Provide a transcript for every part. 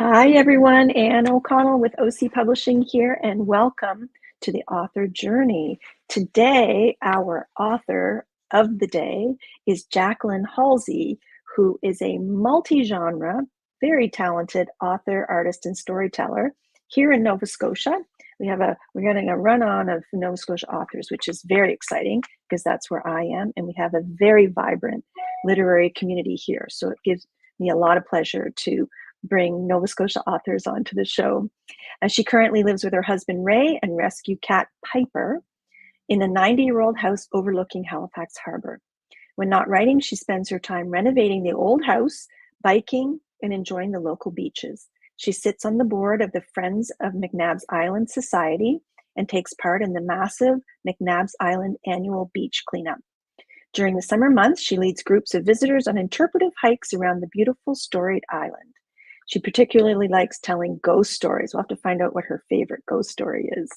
Hi, everyone. Anne O'Connell with OC Publishing here, and welcome to the Author Journey. Today, our author of the day is Jacqueline Halsey, who is a multi-genre, very talented author, artist, and storyteller here in Nova Scotia. We're getting a run-on of Nova Scotia authors, which is very exciting because that's where I am, and we have a very vibrant literary community here. So it gives me a lot of pleasure to bring Nova Scotia authors onto the show. She currently lives with her husband Ray and rescue cat Piper in a 90-year-old house overlooking Halifax Harbor. When not writing, she spends her time renovating the old house, biking, and enjoying the local beaches. She sits on the board of the Friends of McNabb's Island Society and takes part in the massive McNabb's Island annual beach cleanup. During the summer months, she leads groups of visitors on interpretive hikes around the beautiful storied island. She particularly likes telling ghost stories. We'll have to find out what her favorite ghost story is.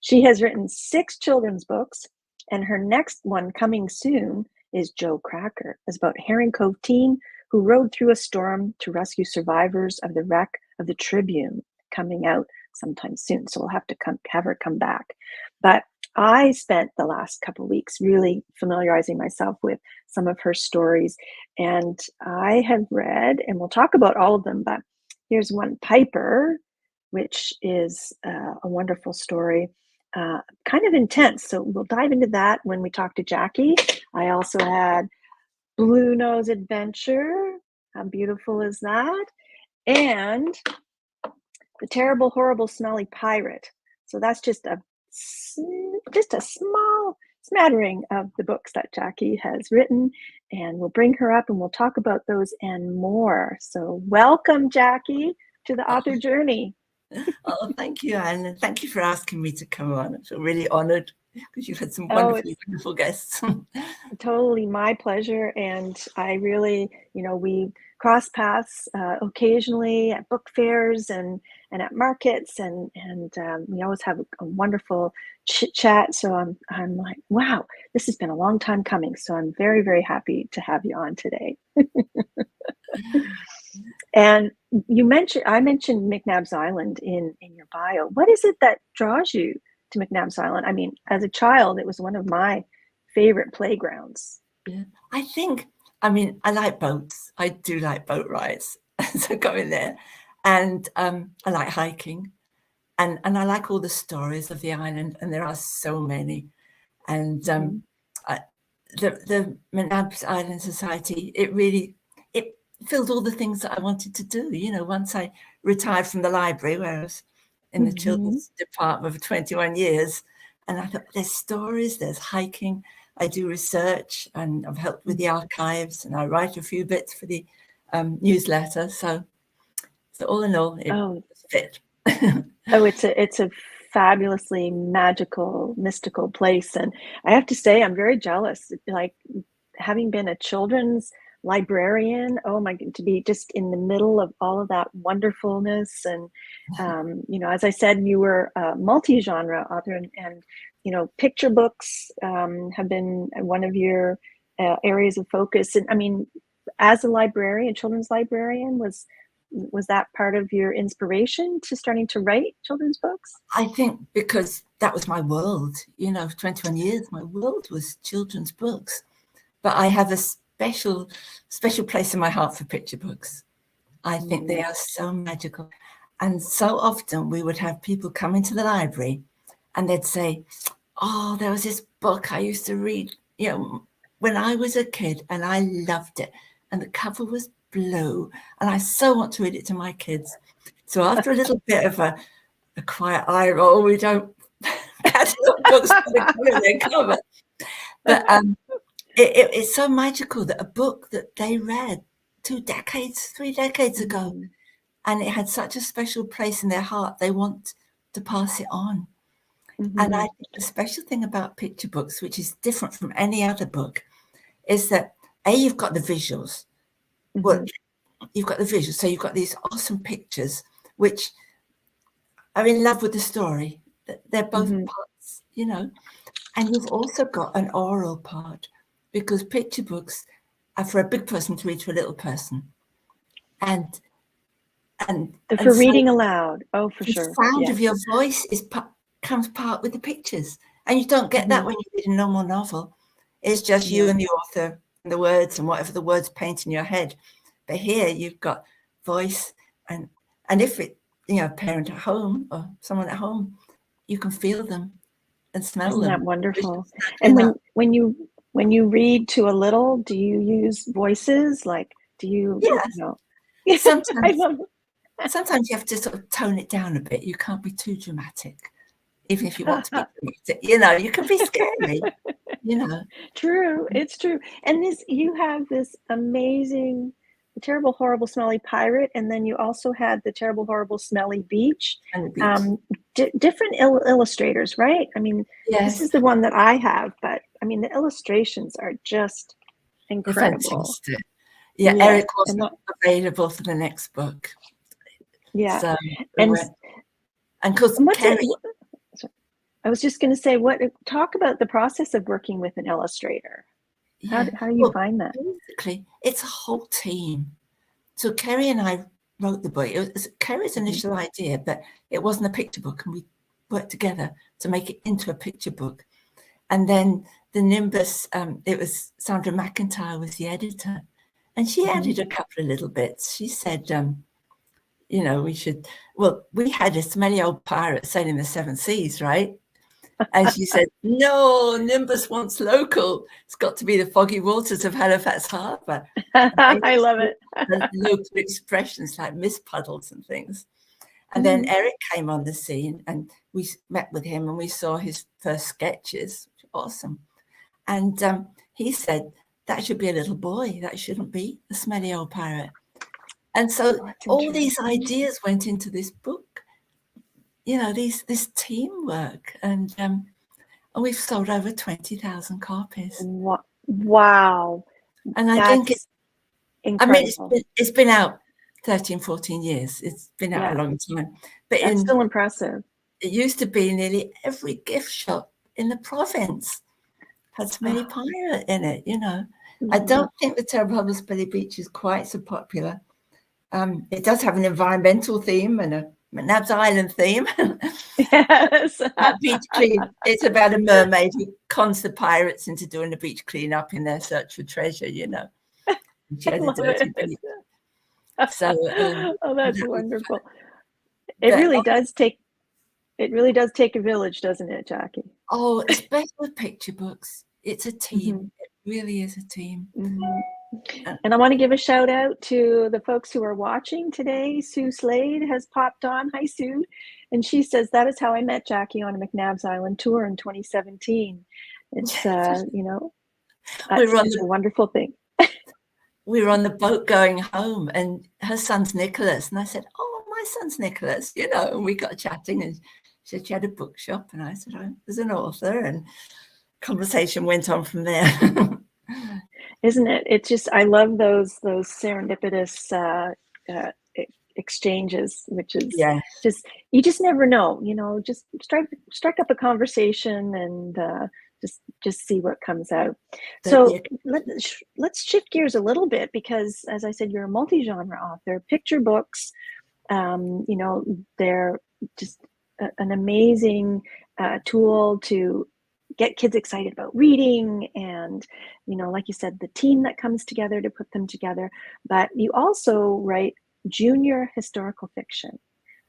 She has written 6 children's books, and her next one coming soon is Joe Cracker. It's about Herring Cove teen who rode through a storm to rescue survivors of the wreck of the Tribune, coming out sometime soon. So we'll have to have her come back. But I spent the last couple of weeks really familiarizing myself with some of her stories, and I have read, and we'll talk about all of them, but here's one, Piper, which is a wonderful story, kind of intense. So we'll dive into that when we talk to Jackie. I also had Blue Nose Adventure. How beautiful is that? And The Terrible, Horrible, Smelly Pirate. So that's just a small smattering of the books that Jackie has written, and we'll bring her up and we'll talk about those and more. So welcome, Jackie, to the Author Journey. Oh, thank you, Anne, and thank you for asking me to come on. I feel really honored because you've had some wonderful guests. Totally my pleasure, and I really, we cross paths occasionally at book fairs and at markets, and we always have a wonderful chit chat. So I'm like, wow, this has been a long time coming. So I'm very, very happy to have you on today. And I mentioned McNabb's Island in your bio. What is it that draws you to McNabb's Island? I mean, as a child, it was one of my favorite playgrounds. Yeah, I like boats. I do like boat rides. So going there, and I like hiking, and I like all the stories of the island, and there are so many. And the McNabb's Island Society, it filled all the things that I wanted to do. Once I retired from the library, where I was in the children's department for 21 years, and I thought, there's stories, there's hiking. I do research, and I've helped with the archives, and I write a few bits for the newsletter. So all in all, it fit. It's a fabulously magical, mystical place, and I have to say, I'm very jealous. Like, having been a children's librarian, to be just in the middle of all of that wonderfulness, and as I said, you were a multi-genre author, and picture books have been one of your areas of focus. And I mean, as a librarian, children's librarian, was that part of your inspiration to starting to write children's books? I think because that was my world, for 21 years, my world was children's books. But I have a special place in my heart for picture books. I think they are so magical. And so often we would have people come into the library and they'd say, oh, there was this book I used to read, when I was a kid, and I loved it. And the cover was blue, and I so want to read it to my kids. So after a little bit of a quiet eye roll, we don't pass up books for the cover. But it's so magical that a book that they read 2 decades, 3 decades ago, and it had such a special place in their heart, they want to pass it on. And I think the special thing about picture books, which is different from any other book, is that you've got the visuals. Well, you've got the visuals, so you've got these awesome pictures, which are in love with the story. They're both parts, and you've also got an oral part, because picture books are for a big person to read to a little person. And For reading aloud. Oh, for the sure. sound Yes. of your voice comes part with the pictures, and you don't get that when you read a normal novel. It's just you and the author and the words and whatever the words paint in your head. But here you've got voice, and if it, a parent at home or someone at home, you can feel them and smell Isn't them. that wonderful? And when you read to a little, do you use voices? Like, do you? Yes. I love it. Sometimes you have to sort of tone it down a bit. You can't be too dramatic, even if you want to be dramatic. You can be scary. True, it's true. And you have this amazing, the terrible, horrible, smelly pirate, and then you also had the terrible, horrible, smelly beach. And the beach. Different illustrators, right? I mean, yes. This is the one that I have, but I mean, the illustrations are just incredible. Fantastic. Yeah, Eric wasn't available for the next book. Yeah, so and because I was just going to say, talk about the process of working with an illustrator. How do you find that? Basically, it's a whole team. So Kerry and I wrote the book. It was Kerry's initial idea, but it wasn't a picture book, and we worked together to make it into a picture book. And then the Nimbus, it was Sandra McIntyre was the editor, and she added a couple of little bits. She said, we should. Well, we had a smelly old pirate sailing the seven seas, right? And she said, no, Nimbus wants local. It's got to be the foggy waters of Halifax Harbour. I love it. Local expressions like mist puddles and things. And then Eric came on the scene, and we met with him, and we saw his first sketches, which are awesome. And he said, that should be a little boy. That shouldn't be a smelly old pirate. And so all these ideas went into this book. This teamwork, and we've sold over 20,000 copies. Wow. And I think it's incredible. It's been out 13, 14 years. It's been out a long time. But that's still impressive. It used to be nearly every gift shop in the province had Smelly Pirate in it, I don't think the Terrible Horrible Smelly Beach is quite so popular. It does have an environmental theme and a McNabb's Island theme. Yes. Beach clean. It's about a mermaid who cons the pirates into doing a beach cleanup in their search for treasure, She had a dirty beach. So, that's wonderful. It really does take a village, doesn't it, Jackie? Oh, especially with picture books. It's a team. It really is a team. And I want to give a shout out to the folks who are watching today. Sue Slade has popped on. Hi, Sue. And she says, that is how I met Jackie on a McNabb's Island tour in 2017. It's, that's a wonderful thing. We were on the boat going home, and her son's Nicholas. And I said, oh, my son's Nicholas, and we got chatting, and she said she had a bookshop. And I said, I was an author, and conversation went on from there. Isn't it? It's just, I love those serendipitous exchanges, which is just, you just never know, just strike up a conversation and just see what comes out. So let's shift gears a little bit, because as I said, you're a multi-genre author. Picture books, they're just an amazing tool to get kids excited about reading, and like you said, the team that comes together to put them together. But you also write junior historical fiction.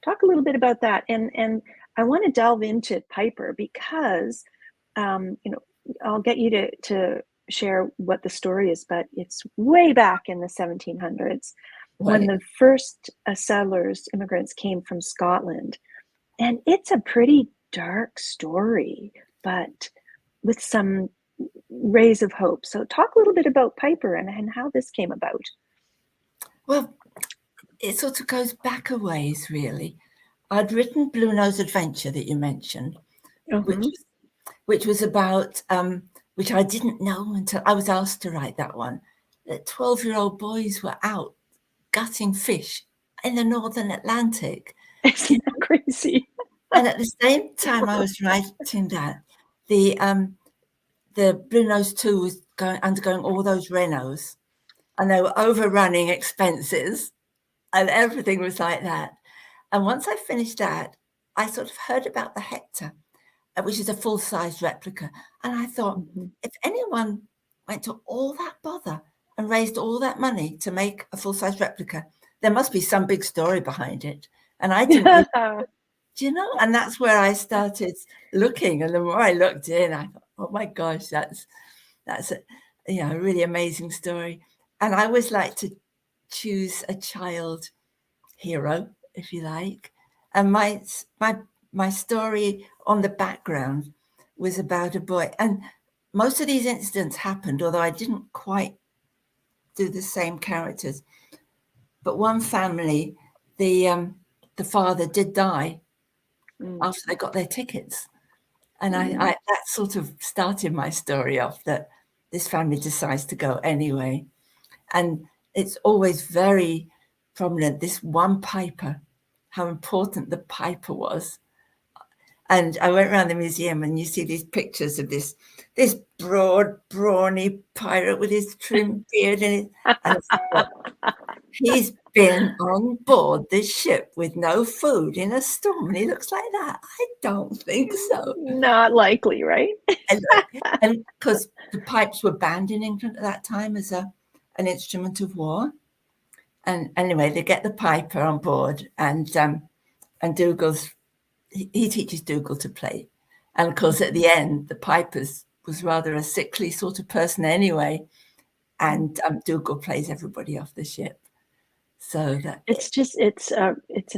Talk a little bit about that, and I want to delve into Piper, because I'll get you to share what the story is, but it's way back in the 1700s when the first settlers, immigrants, came from Scotland, and it's a pretty dark story, but with some rays of hope. So talk a little bit about Piper and how this came about. Well, it sort of goes back a ways, really. I'd written Blue Nose Adventure that you mentioned, which was about, which I didn't know until I was asked to write that one, that 12-year-old boys were out gutting fish in the Northern Atlantic. Isn't that crazy? And at the same time I was writing that, the Blue Nose 2 was undergoing all those renos, and they were overrunning expenses. And everything was like that. And once I finished that, I sort of heard about the Hector, which is a full-size replica. And I thought, if anyone went to all that bother and raised all that money to make a full-size replica, there must be some big story behind it. And I didn't really, you know, and that's where I started looking. And the more I looked in, I thought, oh my gosh, that's a really amazing story. And I always like to choose a child hero, if you like. And my story on the background was about a boy. And most of these incidents happened, although I didn't quite do the same characters. But one family, the father did die after they got their tickets. And I that sort of started my story off, that this family decides to go anyway. And it's always very prominent, this one piper, how important the piper was. And I went around the museum and you see these pictures of this broad, brawny pirate with his trim beard and I thought, he's been on board this ship with no food in a storm and he looks like that. I don't think so. Not likely, right? And because the pipes were banned in England at that time as an instrument of war. And anyway, they get the piper on board and Dougal's, he teaches Dougal to play. And of course, at the end, the piper was rather a sickly sort of person anyway. And Dougal plays everybody off the ship. So that it's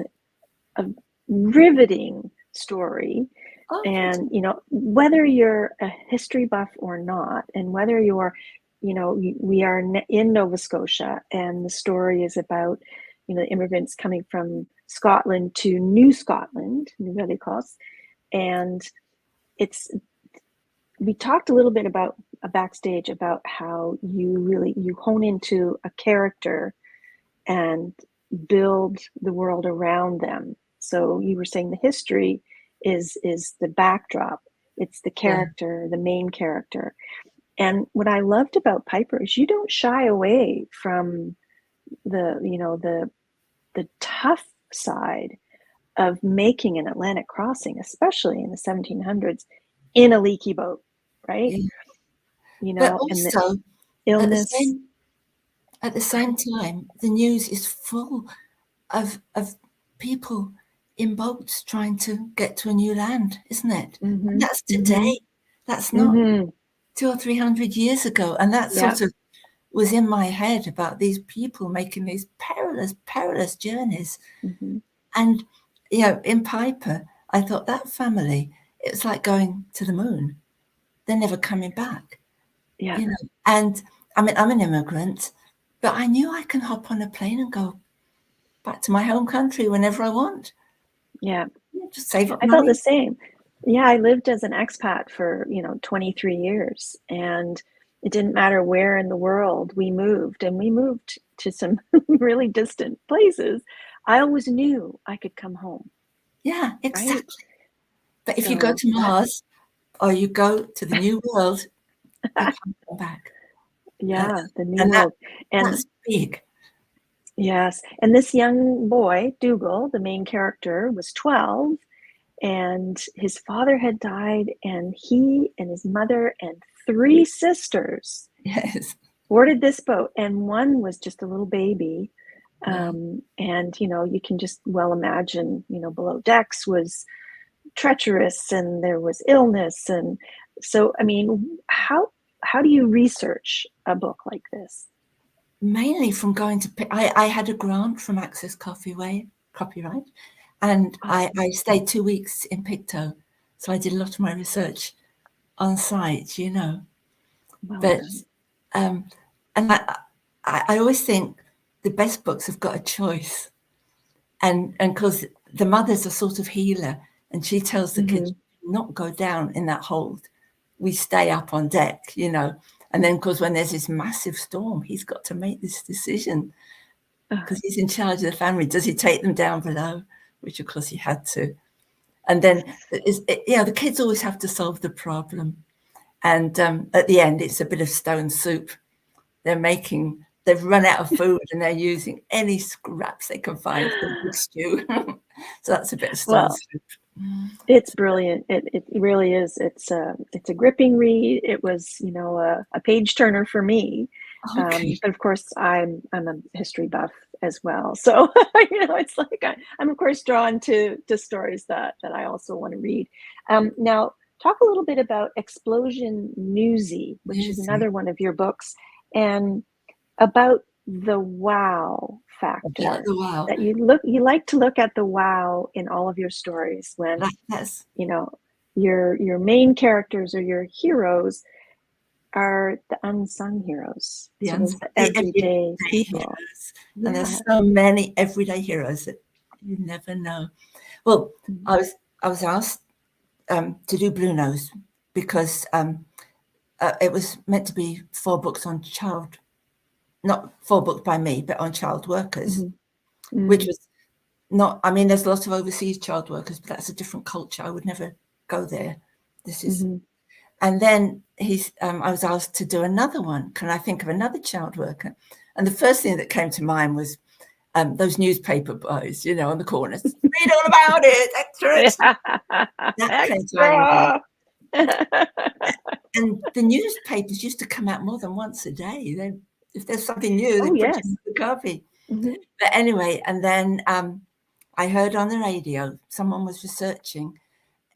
a riveting story. Oh, and, you know, whether you're a history buff or not, and whether you're, you know, we are in Nova Scotia, and the story is about, you know, immigrants coming from Scotland to New Scotland, New Coast. And we talked a little bit about backstage about how you hone into a character and build the world around them. So you were saying the history is the backdrop. It's the character, the main character. And what I loved about Piper is you don't shy away from the tough side of making an Atlantic crossing, especially in the 1700s, in a leaky boat, right? Yeah. You know, but also, and the illness. At the same time, the news is full of people in boats trying to get to a new land, isn't it? And that's today. That's not 200 or 300 years ago. And that sort of was in my head about these people making these perilous journeys. And, you know, in Piper, I thought that family, it's like going to the moon. They're never coming back. Yeah. You know? And I mean, I'm an immigrant, but I knew I can hop on a plane and go back to my home country whenever I want. Yeah. Just save up money. I felt the same. Yeah, I lived as an expat for, 23 years, and it didn't matter where in the world we moved, and we moved to some really distant places. I always knew I could come home. Yeah, exactly. Right? But if you go to Mars or you go to the New World, you can't come back. Yeah, the New World. And that's big. Yes. And this young boy, Dougal, the main character, was 12, and his father had died, and he and his mother and 3 sisters boarded this boat, and one was just a little baby. And, you can just well imagine, below decks was treacherous, and there was illness. And so, I mean, how do you research a book like this? Mainly from going to, I had a grant from Access Copyright, and I stayed 2 weeks in Pictou, so I did a lot of my research on site, Well, but and I always think the best books have got a choice, and because the mother's a sort of healer, and she tells the kids not go down in that hold. We stay up on deck, And then, of course, when there's this massive storm, he's got to make this decision because he's in charge of the family. Does he take them down below? Which, of course, he had to. And then, the kids always have to solve the problem. And at the end, it's a bit of stone soup. They're making they've run out of food and they're using any scraps they can find for the stew. So that's a bit of stone soup. It's brilliant. It really is. It's a gripping read. It was, you know, a page turner for me. Okay. But of course, I'm a history buff as well. So you know, it's like I'm of course drawn to stories that I also want to read. Now, talk a little bit about Explosion Newsy, which is another one of your books, and about the wow factor. About the wow. That you like to look at the wow in all of your stories when That's, you know your main characters or your heroes are the unsung heroes, the everyday people. heroes. Yeah. And there's so many everyday heroes that you never know. Well, I was asked to do Blue Nose because it was meant to be 4 books on not 4 books by me, but on child workers, which was not, I mean, there's lots of overseas child workers, but that's a different culture. I would never go there. This is, and then I was asked to do another one. Can I think of another child worker? And the first thing that came to mind was those newspaper boys, you know, on the corners. Read all about it. Extra. That came to mind. And the newspapers used to come out more than once a day. If there's something new, they put it in the copy. But anyway, and then I heard on the radio someone was researching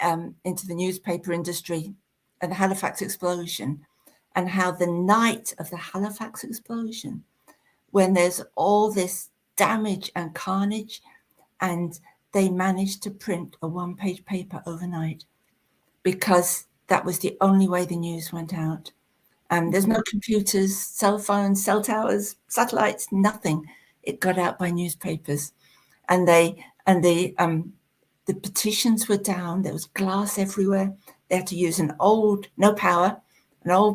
into the newspaper industry and the Halifax explosion, and how the night of the Halifax explosion, when there's all this damage and carnage, and they managed to print a 1-page paper overnight because that was the only way the news went out. There's no computers, cell phones, cell towers, satellites, nothing. It got out by newspapers, and the petitions were down. There was glass everywhere. They had to use an old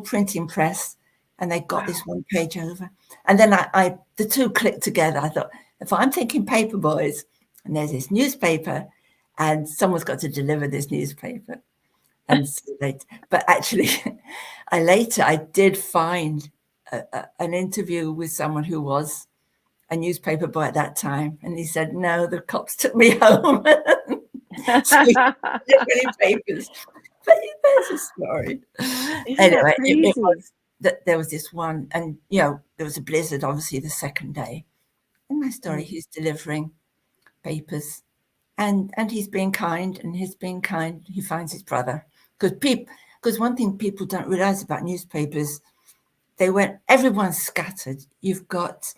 printing press, and they got this 1 page over. And then the two clicked together. I thought, if I'm thinking paper boys, and there's this newspaper, and someone's got to deliver this newspaper. And so but actually, I did find an interview with someone who was a newspaper boy at that time, and he said, "No, the cops took me home." So he didn't really papers. But there's a story. Anyway, it was that there was this one, and you know, there was a blizzard, obviously, the second day. In my story, he's delivering papers, and he's being kind, and he's being kind. He finds his brother. Because one thing people don't realize about newspapers, everyone's scattered. You've got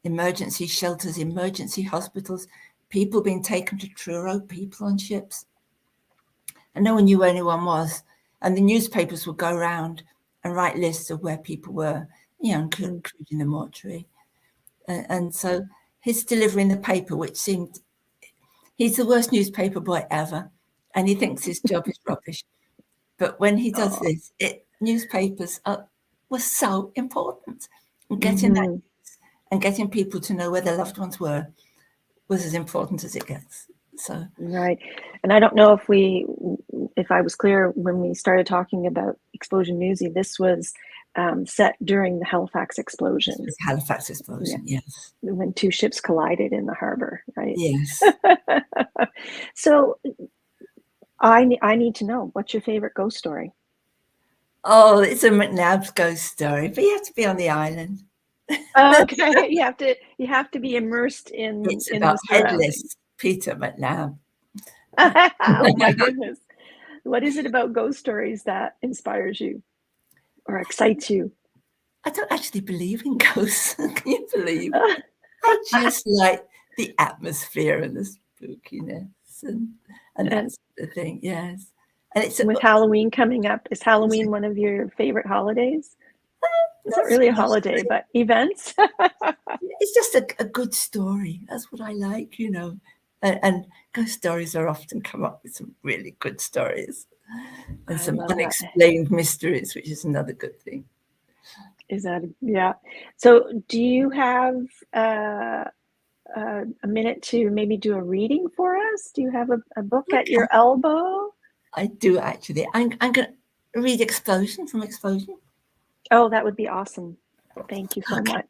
emergency shelters, emergency hospitals, people being taken to Truro, people on ships. And no one knew where anyone was. And the newspapers would go around and write lists of where people were, you know, including the mortuary. And so he's delivering the paper, which seemed, he's the worst newspaper boy ever. And he thinks his job is rubbish. But when he does this, newspapers were so important. And getting that news and getting people to know where their loved ones were was as important as it gets. So right. And I don't know if I was clear when we started talking about Explosion Newsy, this was set during the Halifax explosion. Halifax explosion, yes. When 2 ships collided in the harbor, right? Yes. So I need to know, what's your favorite ghost story? Oh, it's a McNabb's ghost story, but you have to be on the island. Okay, you have to be immersed in. It's about headless Peter McNabb. Oh my goodness! What is it about ghost stories that inspires you or excites you? I don't actually believe in ghosts. Can you believe? I just like the atmosphere and the spookiness, and that's the thing. Yes, and it's with Halloween coming up. Is Halloween one of your favorite holidays? It's not really a holiday, but events. It's just a good story. That's what I like, you know. And ghost stories are often come up with some really good stories and some unexplained mysteries, which is another good thing. Is that, yeah. So do you have a minute to maybe do a reading for us? Do you have a book at your elbow? I do, actually. I'm going to read Explosion from Explosion. Oh, that would be awesome. Thank you so much.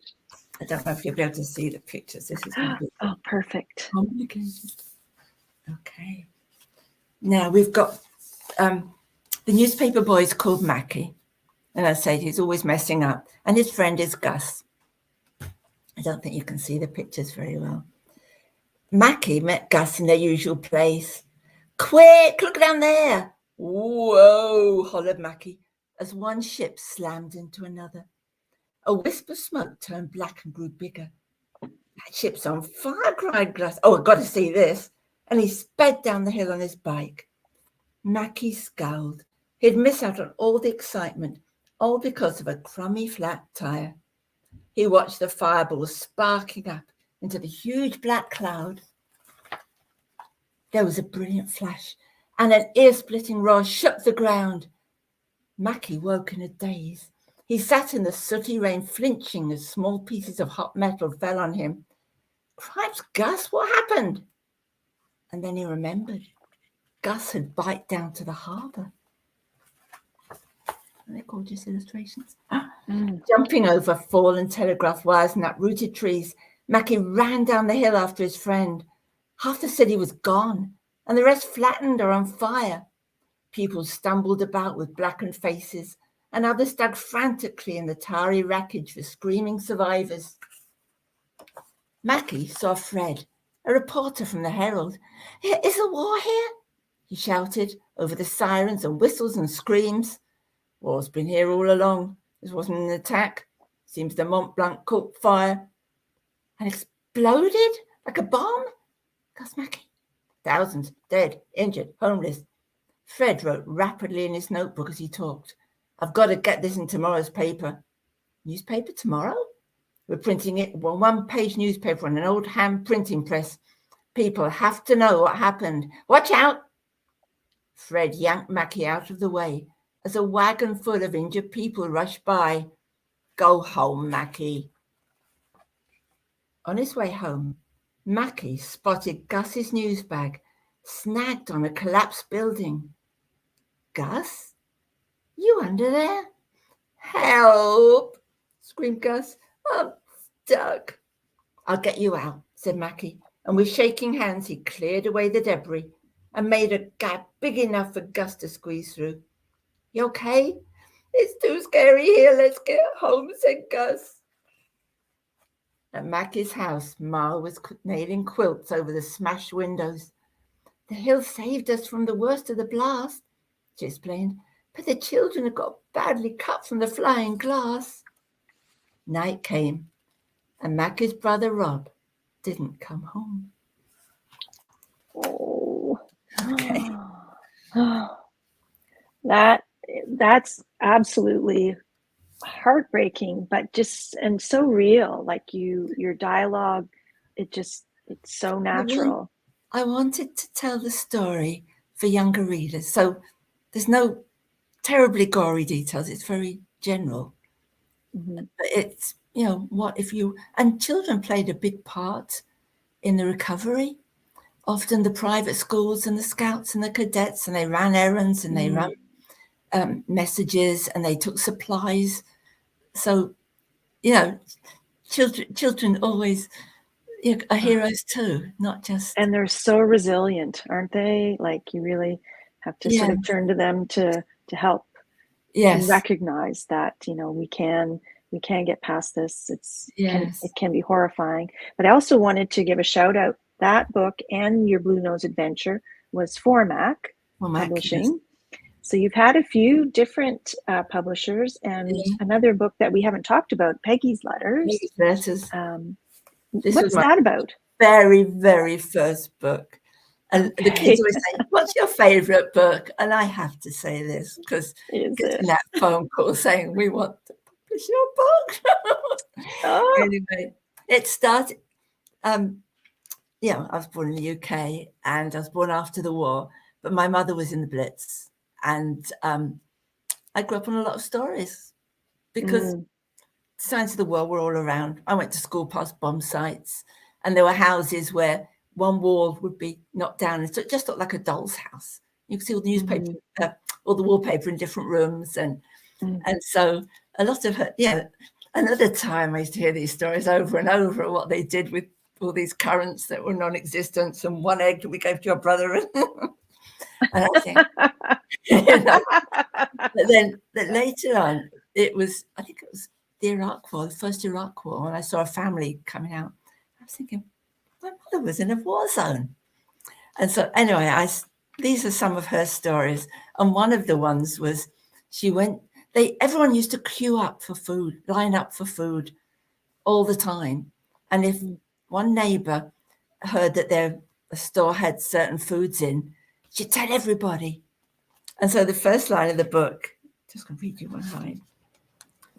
I don't know if you'll be able to see the pictures. This is going to be perfect. complicated. Okay. Now we've got the newspaper boy is called Mackie. And I said he's always messing up. And his friend is Gus. I don't think you can see the pictures very well. Mackie met Gus in their usual place. Quick, look down there. Whoa, hollered Mackie as one ship slammed into another. A wisp of smoke turned black and grew bigger. That ship's on fire, cried Gus. Oh, I've got to see this. And he sped down the hill on his bike. Mackie scowled. He'd missed out on all the excitement, all because of a crummy flat tire. He watched the fireballs sparking up into the huge black cloud. There was a brilliant flash, and an ear-splitting roar shook the ground. Mackie woke in a daze. He sat in the sooty rain, flinching as small pieces of hot metal fell on him. Cripes, Gus, what happened? And then he remembered. Gus had biked down to the harbour. They're gorgeous illustrations. Jumping over fallen telegraph wires and uprooted trees, Mackie ran down the hill after his friend. Half the city was gone, and the rest flattened or on fire. People stumbled about with blackened faces, and others dug frantically in the tarry wreckage for screaming survivors. Mackie saw Fred, a reporter from the Herald. Is the war here? He shouted over the sirens and whistles and screams. War's been here all along. This wasn't an attack. Seems the Mont Blanc caught fire and exploded like a bomb. Gus Mackie. Thousands dead, injured, homeless. Fred wrote rapidly in his notebook as he talked. I've got to get this in tomorrow's paper. Newspaper tomorrow? We're printing it, one-page newspaper on an old hand printing press. People have to know what happened. Watch out! Fred yanked Mackie out of the way as a wagon full of injured people rushed by. Go home, Mackie. On his way home, Mackie spotted Gus's news bag snagged on a collapsed building. Gus? You under there? Help! Screamed Gus. I'm stuck. I'll get you out, said Mackie, and with shaking hands he cleared away the debris and made a gap big enough for Gus to squeeze through. You okay? It's too scary here. Let's get home, said Gus. At Mackie's house, Ma was nailing quilts over the smashed windows. The hill saved us from the worst of the blast, she explained, but the children had got badly cut from the flying glass. Night came, and Mackie's brother Rob didn't come home. Oh, okay. That's absolutely heartbreaking, but just and so real. Like your dialogue, it's so natural. I wanted to tell the story for younger readers, so there's no terribly gory details. It's very general. Mm-hmm. But it's, what if you, and children played a big part in the recovery. Often the private schools and the scouts and the cadets, and they ran errands and they ran messages and they took supplies. So, children always are heroes too, not just. And they're so resilient, aren't they? Like you really have to sort of turn to them to help. Yes. And recognize that, we can get past this. It can be horrifying. But I also wanted to give a shout out. That book and Your Blue Nose Adventure was Formac Publishing. Yes. So you've had a few different publishers, and another book that we haven't talked about, Peggy's Letters. Peggy's Letters. What's that about? Very, very first book. And the kids always say, what's your favourite book? And I have to say this because getting that phone call saying we want to publish your book. Anyway, it started, I was born in the UK and I was born after the war, but my mother was in the Blitz. And I grew up on a lot of stories because signs of the war were all around. I went to school past bomb sites, and there were houses where one wall would be knocked down, and so it just looked like a doll's house. You could see all the newspaper, all the wallpaper in different rooms, and so a lot of her, Another time I used to hear these stories over and over, what they did with all these currants that were non-existent, and one egg that we gave to your brother. And I think, but then later on, I think it was the Iraq War, the first Iraq War, when I saw a family coming out. I was thinking, my mother was in a war zone. And so anyway, these are some of her stories. And one of the ones was everyone used to queue up for food, line up for food all the time. And if one neighbor heard that their store had certain foods in, she'd tell everybody. And so the first line of the book, just going to read you one line.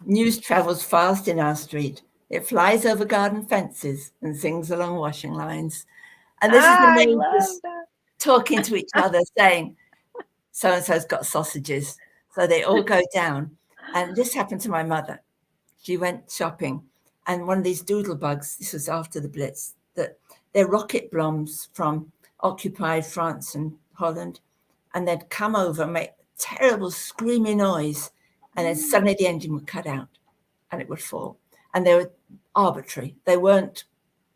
News travels fast in our street. It flies over garden fences and sings along washing lines. And this is the neighbors talking to each other, saying, so-and-so's got sausages. So they all go down. And this happened to my mother. She went shopping, and one of these doodle bugs, this was after the Blitz, that they're rocket bombs from occupied France and Holland, and they'd come over and make terrible screaming noise, and then suddenly the engine would cut out and it would fall. And they were arbitrary. They weren't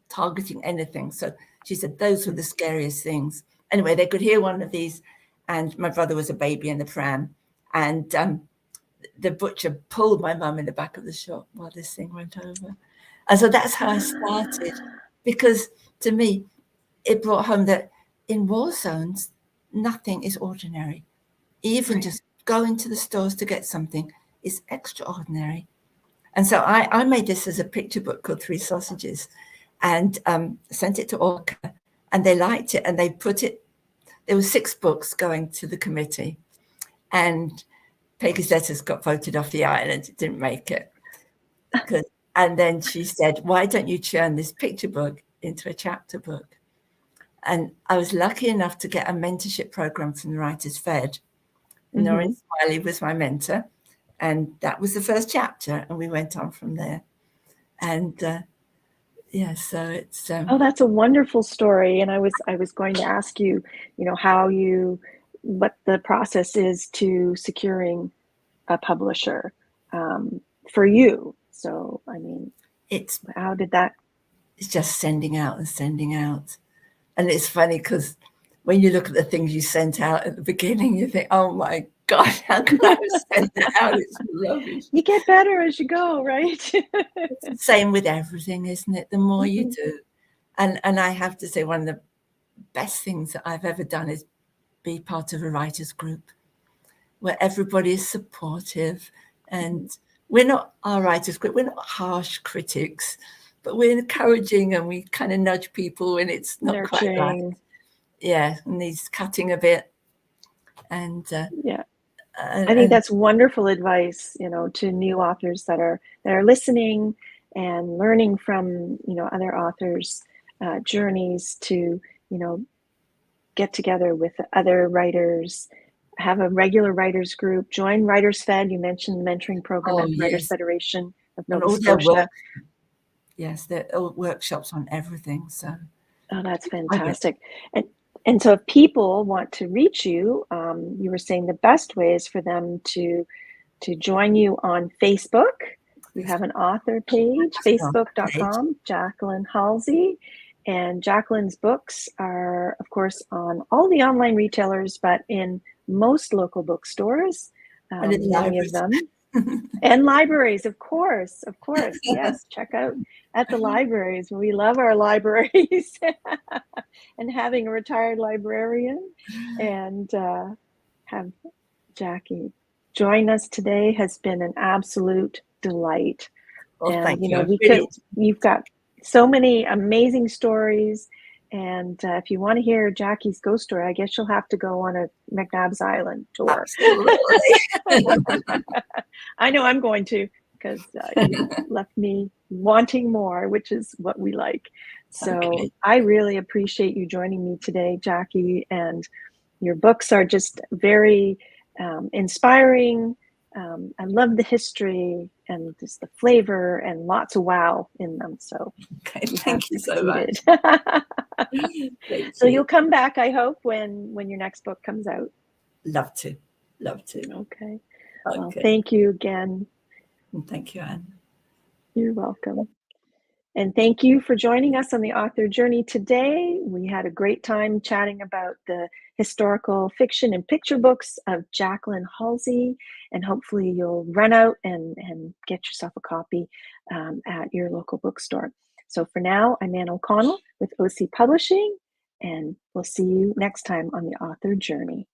targeting anything. So she said those were the scariest things. Anyway, they could hear one of these, and my brother was a baby in the pram, and the butcher pulled my mum in the back of the shop while this thing went over. And so that's how I started, because to me, it brought home that in war zones, nothing is ordinary. Even just going to the stores to get something is extraordinary. And so I made this as a picture book called Three Sausages, and sent it to Orca, and they liked it, and they put it, there were 6 books going to the committee, and Peggy's letters got voted off the island. It didn't make it. And then she said, why don't you turn this picture book into a chapter book? And I was lucky enough to get a mentorship program from the Writers' Fed. Mm-hmm. Noreen Smiley was my mentor, and that was the first chapter, and we went on from there. And so it's that's a wonderful story. And I was going to ask you, what the process is to securing a publisher for you. So I mean, how did that? It's just sending out and sending out. And it's funny because when you look at the things you sent out at the beginning, you think, oh my God, how could I have sent that out? It's rubbish. You get better as you go, right? It's the same with everything, isn't it? The more you do. And I have to say, one of the best things that I've ever done is be part of a writers group where everybody is supportive, and we're not our writers group, we're not harsh critics, but we're encouraging, and we kind of nudge people when it's not quite right. Yeah, and needs cutting a bit. And I think that's wonderful advice, to new authors that are listening and learning from, other authors' journeys to, get together with other writers, have a regular writers group, join Writers Fed. You mentioned the mentoring program at Writers Federation of Nova Scotia. Yes, there are workshops on everything. So, that's fantastic. And so if people want to reach you, you were saying the best way is for them to join you on Facebook. You have an author page, facebook.com, Jacqueline Halsey. And Jacqueline's books are, of course, on all the online retailers, but in most local bookstores, many of them. And libraries, of course. Yes, check out at the libraries. We love our libraries. And having a retired librarian and have Jackie join us today has been an absolute delight. Well, and thank you. You've got so many amazing stories. And if you want to hear Jackie's ghost story, I guess you'll have to go on a McNabb's Island tour. Absolutely. I know I'm going to, because you left me wanting more, which is what we like. So I really appreciate you joining me today, Jackie. And your books are just very inspiring. I love the history and just the flavor and lots of wow in them. So thank you so much. So you'll come back, I hope, when your next book comes out. Love to. Okay. Well, thank you again. Thank you, Anne. You're welcome. And thank you for joining us on the author journey today. We had a great time chatting about the historical fiction and picture books of Jacqueline Halsey, and hopefully you'll run out and get yourself a copy at your local bookstore. So for now, I'm Anne O'Connell with OC Publishing, and we'll see you next time on the author journey.